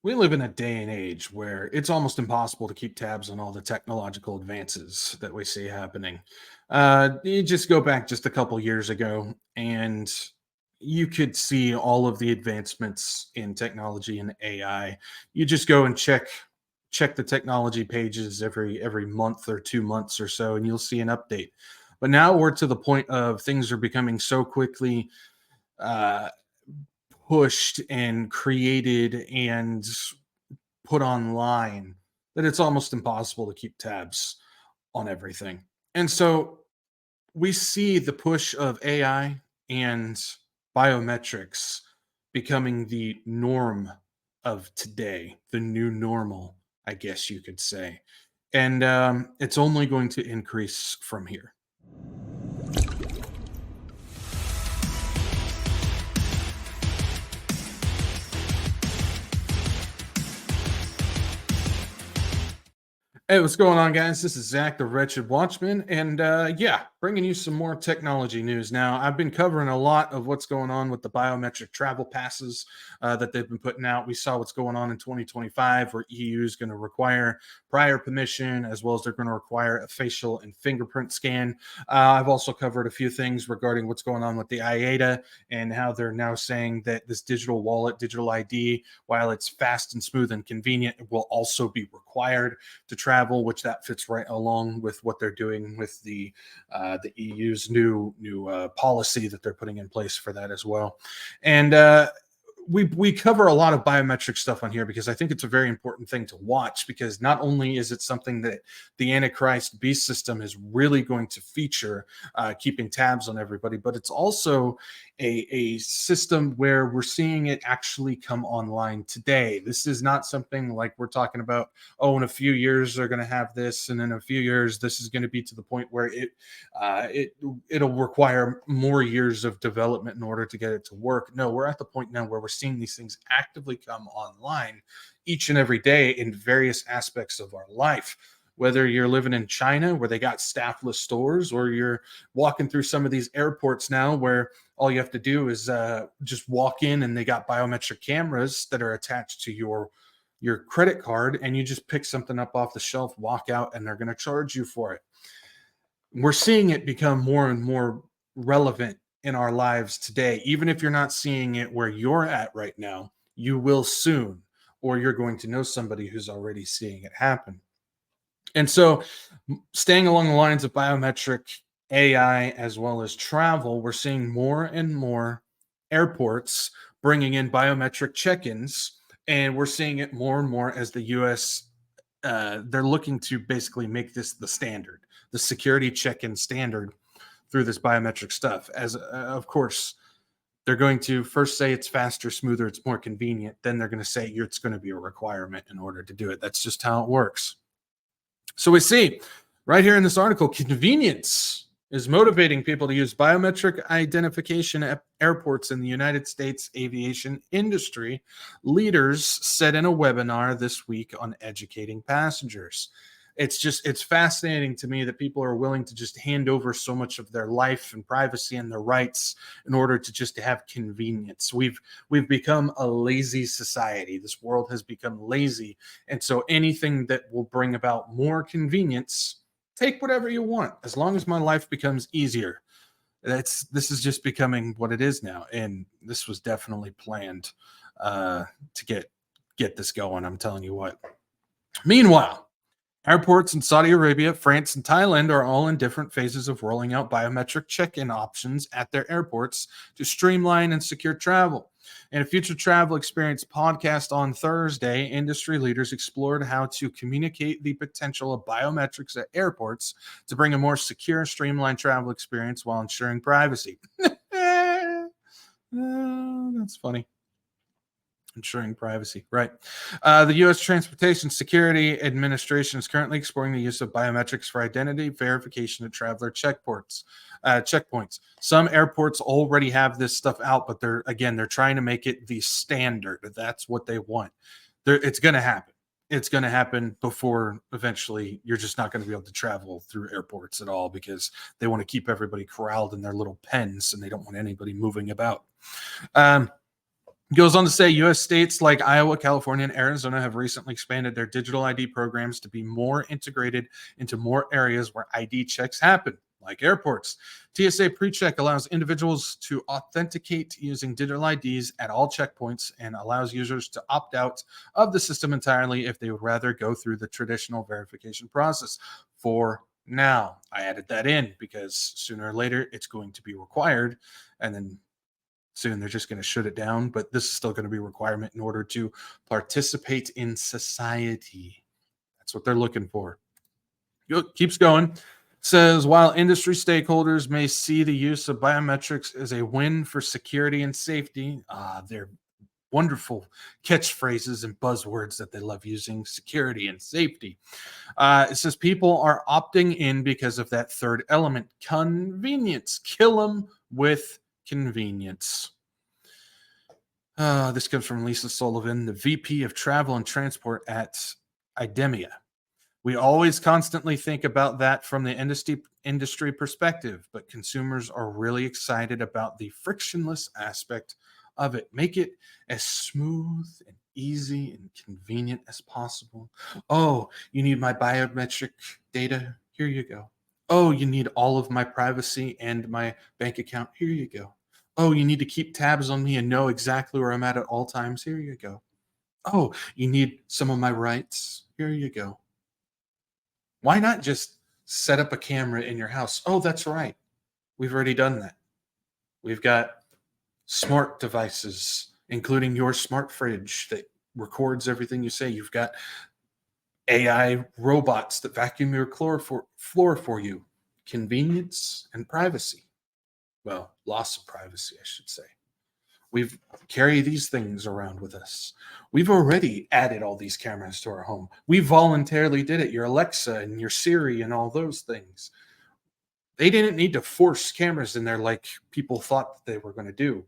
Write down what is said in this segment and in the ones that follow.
We live in a day and age where it's almost impossible to keep tabs on all the technological advances that we see happening. You just go back just a couple years ago, and you could see all of the advancements in technology and AI. You just go and check the technology pages every month or 2 months or so, and you'll see an update. But now we're to the point of things are becoming so quickly uh, pushed and created and put online that it's almost impossible to keep tabs on everything. And so we see the push of AI and biometrics becoming the norm of today, the new normal, I guess you could say. And it's only going to increase from here. Hey, what's going on, guys? This is Zach, the Wretched Watchman, and yeah, bringing you some more technology news. Now, I've been covering a lot of what's going on with the biometric travel passes that they've been putting out. We saw what's going on in 2025, where EU is going to require prior permission, as well as they're going to require a facial and fingerprint scan. I've also covered a few things regarding what's going on with the IATA and how they're now saying that this digital wallet, digital ID, while it's fast and smooth and convenient, it will also be required to travel, which that fits right along with what they're doing with the EU's new policy that they're putting in place for that as well. And we cover a lot of biometric stuff on here because I think it's a very important thing to watch, because not only is it something that the Antichrist beast system is really going to feature, keeping tabs on everybody, but it's also a system where we're seeing it actually come online today. This is not something like we're talking about, oh, in a few years they're going to have this, and in a few years this is going to be to the point where it'll require more years of development in order to get it to work. No, we're at the point now where we're seeing these things actively come online each and every day in various aspects of our life. Whether you're living in China where they got staffless stores, or you're walking through some of these airports now where all you have to do is just walk in and they got biometric cameras that are attached to your credit card, and you just pick something up off the shelf, walk out, and they're going to charge you for it. We're seeing it become more and more relevant in our lives today. Even if you're not seeing it where you're at right now, you will soon, or you're going to know somebody who's already seeing it happen. And so, staying along the lines of biometric, AI, as well as travel, we're seeing more and more airports bringing in biometric check-ins, and we're seeing it more and more as the U.S. They're looking to basically make this the standard, the security check-in standard through this biometric stuff. As of course, they're going to first say it's faster, smoother, it's more convenient. Then they're going to say it's going to be a requirement in order to do it. That's just how it works. So we see right here in this article, convenience is motivating people to use biometric identification at airports in the United States aviation industry. Leaders said in a webinar this week on educating passengers. It's fascinating to me that people are willing to just hand over so much of their life and privacy and their rights in order to just have convenience. We've become a lazy society. This world has become lazy, and so anything that will bring about more convenience, take whatever you want, as long as my life becomes easier. This is just becoming what it is now, and this was definitely planned to get this going. I'm telling you what. Meanwhile, airports in Saudi Arabia, France, and Thailand are all in different phases of rolling out biometric check-in options at their airports to streamline and secure travel. In a Future Travel Experience podcast on Thursday, industry leaders explored how to communicate the potential of biometrics at airports to bring a more secure, streamlined travel experience while ensuring privacy. That's funny. Ensuring privacy, right? The U.S. Transportation Security Administration is currently exploring the use of biometrics for identity verification at traveler checkpoints. Some airports already have this stuff out, but they're trying to make it the standard. That's what they want. It's going to happen. It's going to happen before eventually you're just not going to be able to travel through airports at all, because they want to keep everybody corralled in their little pens and they don't want anybody moving about. Goes on to say U.S. states like Iowa, California, and Arizona have recently expanded their digital ID programs to be more integrated into more areas where ID checks happen, like airports. TSA PreCheck allows individuals to authenticate using digital IDs at all checkpoints and allows users to opt out of the system entirely if they would rather go through the traditional verification process. For now, I added that in because sooner or later it's going to be required, and then soon they're just going to shut it down, but this is still going to be a requirement in order to participate in society. That's what they're looking for. Keeps going. Says while industry stakeholders may see the use of biometrics as a win for security and safety, they're wonderful catchphrases and buzzwords that they love using: security and safety. It says people are opting in because of that third element: convenience. Kill them with convenience. This comes from Lisa Sullivan, the VP of Travel and Transport at IDEMIA. We always constantly think about that from the industry perspective, but consumers are really excited about the frictionless aspect of it. Make it as smooth and easy and convenient as possible. Oh, you need my biometric data? Here you go. Oh, you need all of my privacy and my bank account? Here you go. Oh, you need to keep tabs on me and know exactly where I'm at all times? Here you go. Oh, you need some of my rights? Here you go. Why not just set up a camera in your house? Oh, that's right. We've already done that. We've got smart devices, including your smart fridge that records everything you say. You've got AI robots that vacuum your floor for you. Convenience and privacy. Well, loss of privacy, I should say. We've carry these things around with us. We've already added all these cameras to our home. We voluntarily did it. Your Alexa and your Siri and all those things. They didn't need to force cameras in there like people thought that they were going to do.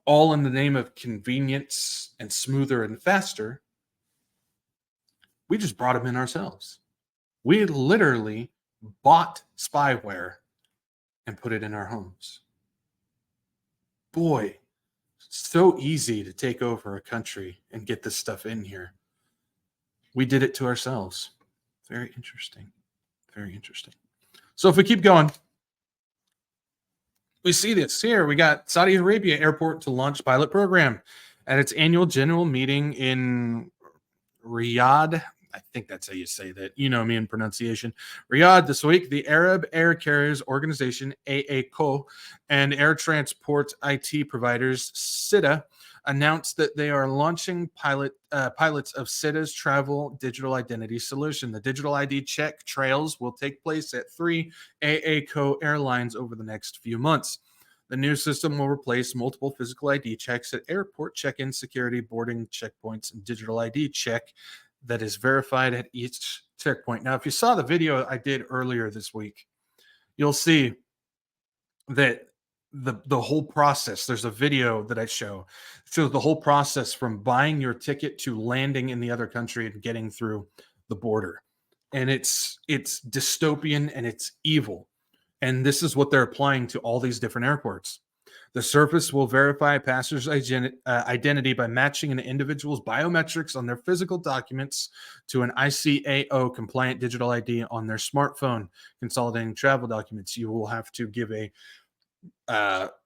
All in the name of convenience and smoother and faster. We just brought them in ourselves. We literally bought spyware and put it in our homes. Boy, so easy to take over a country and get this stuff in here. We did it to ourselves. Very interesting. Very interesting. So if we keep going, we see this here. We got Saudi Arabia airport to launch pilot program at its annual general meeting in Riyadh. I think that's how you say that. You know me in pronunciation. Riyadh this week, the Arab Air Carriers Organization, AACO, and air transport IT providers, SITA, announced that they are launching pilots of SITA's travel digital identity solution. The digital ID check trails will take place at 3 AACO airlines over the next few months. The new system will replace multiple physical ID checks at airport check-in, security, boarding checkpoints, and digital ID check that is verified at each checkpoint. Now, if you saw the video I did earlier this week, you'll see that the whole process, there's a video that I shows the whole process from buying your ticket to landing in the other country and getting through the border. And it's dystopian and it's evil. And this is what they're applying to all these different airports. The service will verify a passenger's identity by matching an individual's biometrics on their physical documents to an ICAO compliant digital ID on their smartphone. Consolidating travel documents, you will have to give a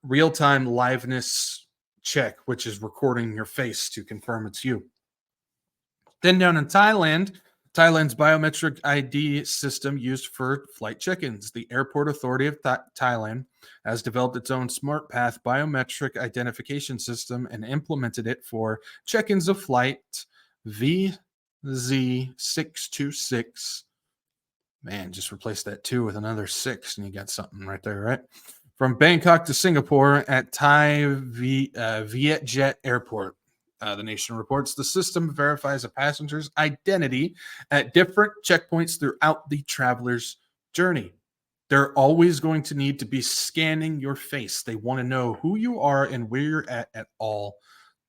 real-time liveness check, which is recording your face to confirm it's you. Then down in Thailand's biometric ID system used for flight check-ins. The Airport Authority of Thailand has developed its own SmartPath biometric identification system and implemented it for check-ins of flight VZ626. Man, just replace that 2 with another 6 and you got something right there, right? From Bangkok to Singapore at Thai Vietjet Airport. The Nation reports the system verifies a passenger's identity at different checkpoints throughout the traveler's journey. They're always going to need to be scanning your face. They want to know who you are and where you're at all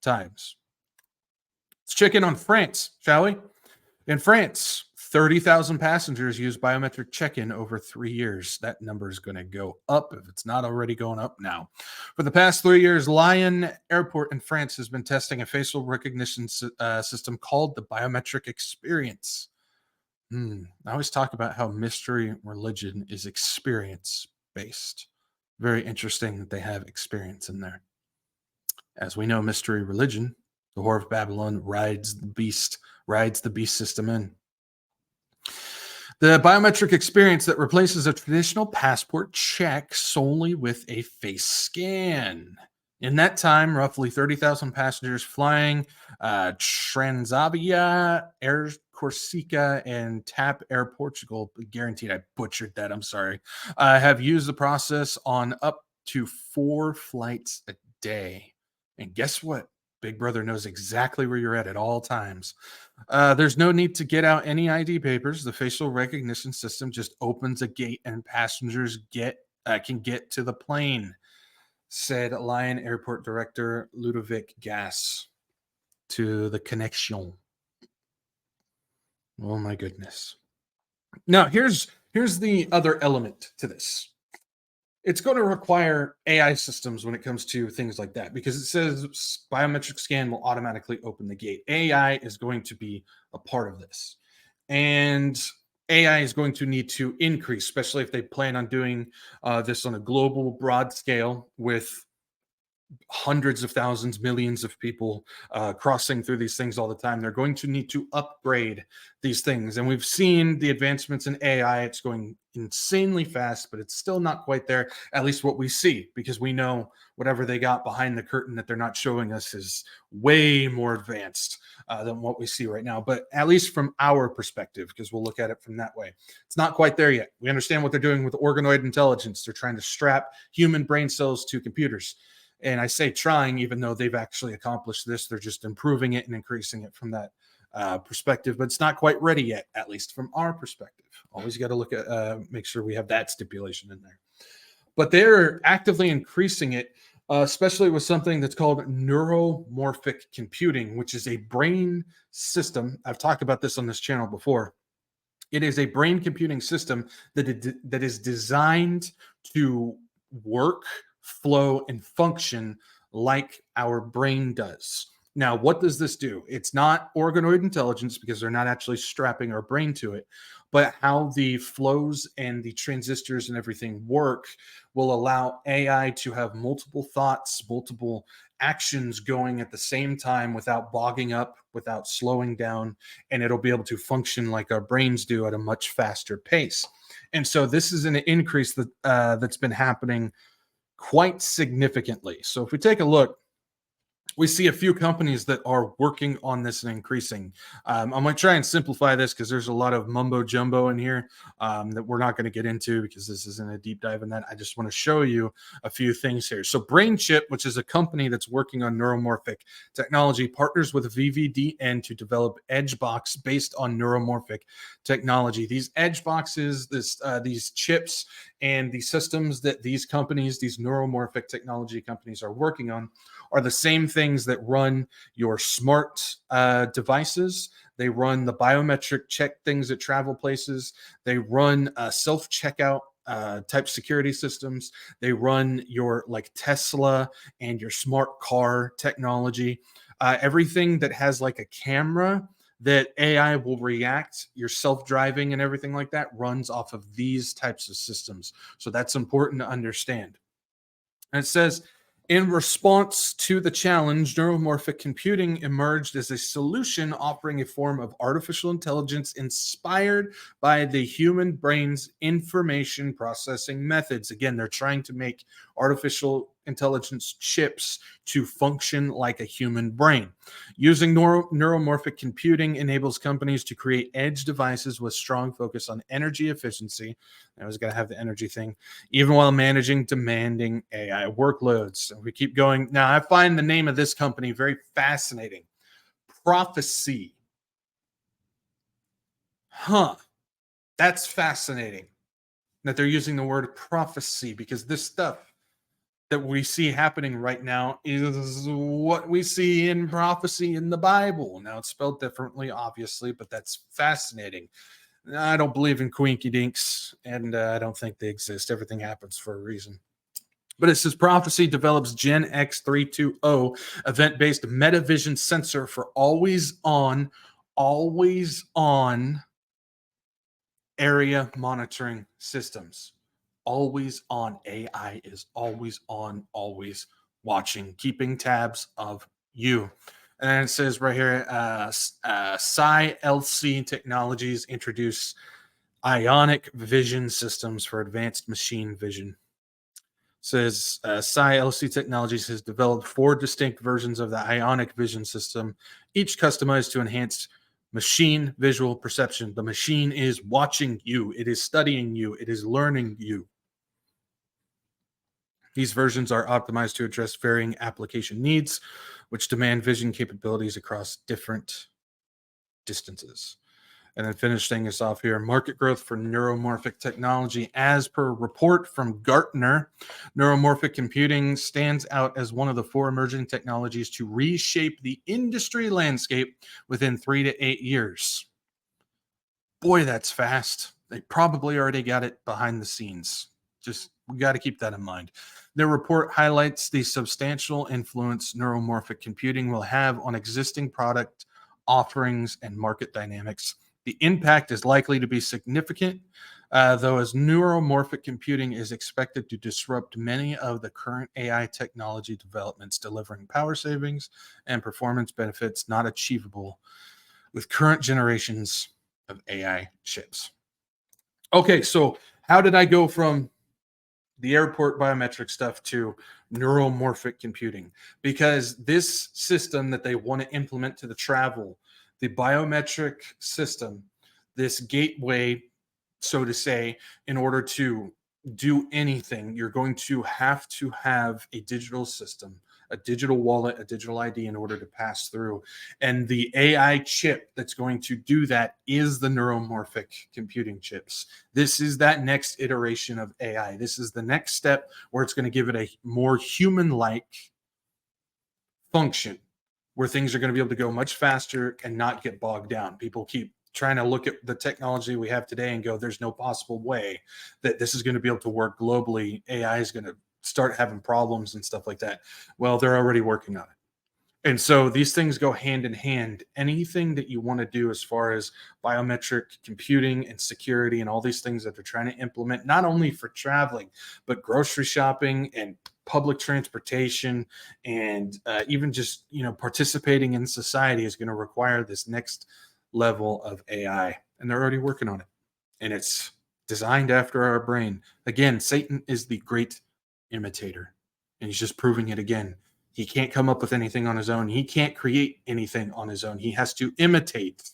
times. Let's check in on France, shall we? In France, 30,000 passengers use biometric check-in over 3 years. That number is going to go up if it's not already going up now. For the past 3 years, Lyon Airport in France has been testing a facial recognition system called the biometric experience. I always talk about how mystery religion is experience based. Very interesting that they have experience in there. As we know, mystery religion, the Whore of Babylon rides the beast system in. The biometric experience that replaces a traditional passport check solely with a face scan. In that time, roughly 30,000 passengers flying Transavia, Air Corsica, and TAP Air Portugal, guaranteed I butchered that, I'm sorry, have used the process on up to 4 flights a day. And guess what? Big Brother knows exactly where you're at all times. There's no need to get out any ID papers. The facial recognition system just opens a gate and passengers can get to the plane, said Lyon Airport Director Ludovic Gas to the Connexion. Oh my goodness. Now here's the other element to this. It's going to require AI systems when it comes to things like that, because it says biometric scan will automatically open the gate. AI is going to be a part of this. And AI is going to need to increase, especially if they plan on doing this on a global, broad scale with hundreds of thousands, millions of people crossing through these things all the time. They're going to need to upgrade these things. And we've seen the advancements in AI. It's going insanely fast, but it's still not quite there, at least what we see, because we know whatever they got behind the curtain that they're not showing us is way more advanced than what we see right now. But at least from our perspective, because we'll look at it from that way, it's not quite there yet. We understand what they're doing with organoid intelligence. They're trying to strap human brain cells to computers. And I say trying, even though they've actually accomplished this, they're just improving it and increasing it from that perspective. But it's not quite ready yet, at least from our perspective. Always got to look at, make sure we have that stipulation in there. But they're actively increasing it, especially with something that's called neuromorphic computing, which is a brain system. I've talked about this on this channel before. It is a brain computing system that is designed to work, flow, and function like our brain does. Now, what does this do? It's not organoid intelligence, because they're not actually strapping our brain to it, but how the flows and the transistors and everything work will allow AI to have multiple thoughts, multiple actions going at the same time without bogging up, without slowing down, and it'll be able to function like our brains do at a much faster pace. And so this is an increase that's been happening quite significantly. So if we take a look, we see a few companies that are working on this and increasing. I'm going to try and simplify this because there's a lot of mumbo jumbo in here that we're not going to get into, because this isn't a deep dive in that. I just want to show you a few things here. So BrainChip, which is a company that's working on neuromorphic technology, partners with VVDN to develop edge box based on neuromorphic technology. These edge boxes, these chips, and the systems that these companies, these neuromorphic technology companies, are working on are the same things that run your smart devices. They run the biometric check things at travel places. They run self-checkout type security systems. They run your like Tesla and your smart car technology. Everything that has like a camera that AI will react, your self-driving and everything like that runs off of these types of systems. So that's important to understand. And it says, in response to the challenge, neuromorphic computing emerged as a solution offering a form of artificial intelligence inspired by the human brain's information processing methods. Again, they're trying to make artificial intelligence chips to function like a human brain. Using neuromorphic computing enables companies to create edge devices with strong focus on energy efficiency. I was going to have the energy thing, even while managing demanding AI workloads. So we keep going. Now, I find the name of this company very fascinating. Prophecy. That's fascinating that they're using the word prophecy, because this stuff that we see happening right now is what we see in prophecy in the Bible. Now, it's spelled differently, obviously, but that's fascinating. I don't believe in quinky dinks, and I don't think they exist. Everything happens for a reason. But it says prophecy develops Gen X320 event-based metavision sensor for always on area monitoring systems. Always on. AI is always on, always watching, keeping tabs of you. And then it says right here, Psi-LC Technologies introduce ionic vision systems for advanced machine vision. Says Psi-LC Technologies has developed 4 distinct versions of the ionic vision system, each customized to enhance machine visual perception. The machine is watching you, it is studying you, it is learning you. These versions are optimized to address varying application needs, which demand vision capabilities across different distances. And then finishing us off here, market growth for neuromorphic technology. As per a report from Gartner, neuromorphic computing stands out as one of the 4 emerging technologies to reshape the industry landscape within 3 to 8 years. Boy, that's fast. They probably already got it behind the scenes. Just, we got to keep that in mind. Their report highlights the substantial influence neuromorphic computing will have on existing product offerings and market dynamics. The impact is likely to be significant, though, as neuromorphic computing is expected to disrupt many of the current AI technology developments, delivering power savings and performance benefits not achievable with current generations of AI chips. Okay, so how did I go from the airport biometric stuff to neuromorphic computing? Because this system that they want to implement to the travel, the biometric system, this gateway, so to say, in order to do anything, you're going to have a digital system, a digital wallet, a digital ID in order to pass through. And the AI chip that's going to do that is the neuromorphic computing chips. This is that next iteration of AI. This is the next step where it's going to give it a more human-like function, where things are going to be able to go much faster and not get bogged down. People keep trying to look at the technology we have today and go, there's no possible way that this is going to be able to work globally. AI is going to start having problems and stuff like that. Well, they're already working on it. And so these things go hand in hand. Anything that you want to do as far as biometric computing and security and all these things that they're trying to implement, not only for traveling, but grocery shopping and public transportation and even just, participating in society, is going to require this next level of AI. And they're already working on it. And it's designed after our brain. Again, Satan is the great imitator. And he's just proving it again. He can't come up with anything on his own. He can't create anything on his own. He has to imitate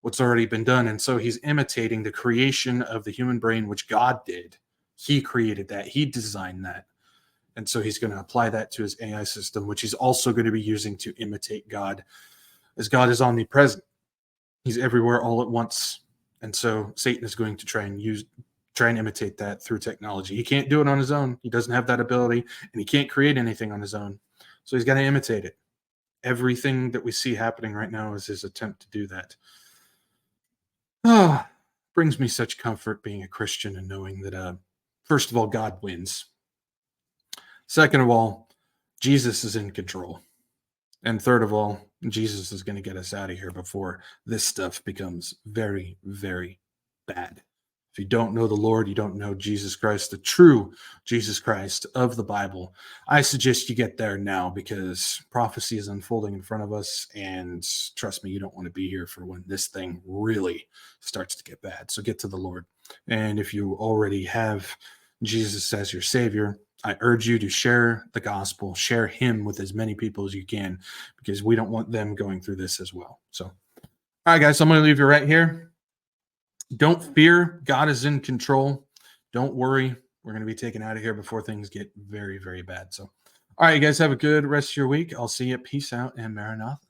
what's already been done. And so he's imitating the creation of the human brain, which God did. He created that. He designed that. And so he's going to apply that to his AI system, which he's also going to be using to imitate God, as God is omnipresent. He's everywhere all at once. And so Satan is going to try and imitate that through technology. He can't do it on his own. He doesn't have that ability, and he can't create anything on his own. So he's got to imitate it. Everything that we see happening right now is his attempt to do that. Brings me such comfort being a Christian and knowing that, first of all, God wins. Second of all, Jesus is in control. And third of all, Jesus is going to get us out of here before this stuff becomes very, very bad. If you don't know the Lord, you don't know Jesus Christ, the true Jesus Christ of the Bible, I suggest you get there now, because prophecy is unfolding in front of us. And trust me, you don't want to be here for when this thing really starts to get bad. So get to the Lord. And if you already have Jesus as your Savior, I urge you to share the gospel, share him with as many people as you can, because we don't want them going through this as well. So, all right, guys, I'm going to leave you right here. Don't fear. God is in control. Don't worry. We're going to be taken out of here before things get very, very bad. So, all right, you guys have a good rest of your week. I'll see you. Peace out and Maranatha.